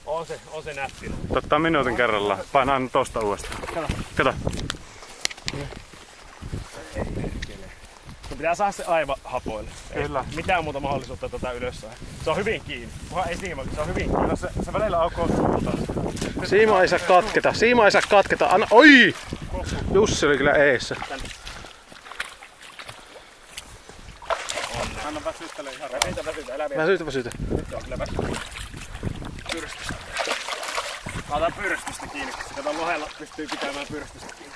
On se nätti. Ottaa minuutin kerrallaan. Painaa tosta uudestaan. Kato. Sun pitää saada se aivan hapoille. Kyllä. Ei mitään muuta mahdollisuutta tätä ylös saada. Se on hyvin kiinni. Kunhan ei siima, se on hyvin kiinni. No se välillä aukoo suuta. Siima ei saa katketa. Siima ei saa katketa. Anna. Oi! Jussi oli kyllä eessä. Anna väsyttele ihan Väsytä, älä vielä. Väsytä. Nyt se on kyllä väsytä. Pyrstöstä. Mä otan pyrstöstä kiinni. Kato, lohella pystyy pitämään pyrstöstä kiinni.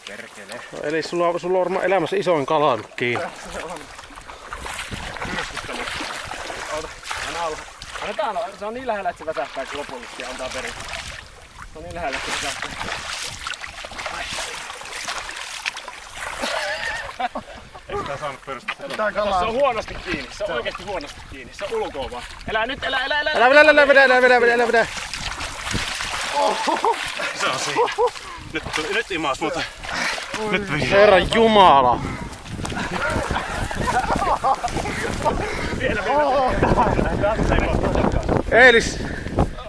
Perkele. No, eli sulla on varmaan elämässä isoin kala nyt kiinni. Se on. Pyrstöstä nyt. Ota, anna olla. Annetaan, se on niin lähellä, että se väsähtää lopullisesti ja antaa periksi. Se on niin lähellä, että se väsähtää. Ei sitä saanut pyrstöstä. Se on huonosti kiinni, se on oikeesti huonosti kiinni. Se on ulkoa vaan. Älä nyt, älä. Älä vedä. Se on siinä. Nyt imaas muuten. Nyt vihdoin. Herran jumala.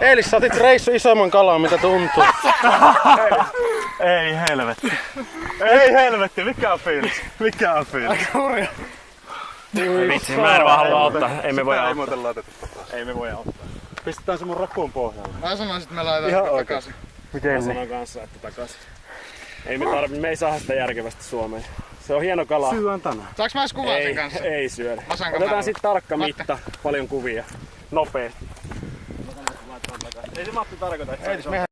Eilis sä otit reissu isomman kalan mitä tuntuu. Ei helvetti. Ei helvetti, mikä on fiilis? Vitsi, mä en vaan halua auttaa. Ei me voi Ei auttaa. muuten laitettu. Ei me voi auttaa. Pistetään se mun rakuun pohjalle. Mä sanoisin, että me laitetaan takaisin. Mä sanon kanssa, että takas. Me ei saada sitä järkevästi Suomeen. Se on hieno kala. Syön tänään. Saanko mä edes kuvaa sen kanssa? Ei syödä. Mä saan Otetaan kameran. sit tarkka mitta, paljon kuvia. Nopeesti. Ei se Matti tarkoita, että se on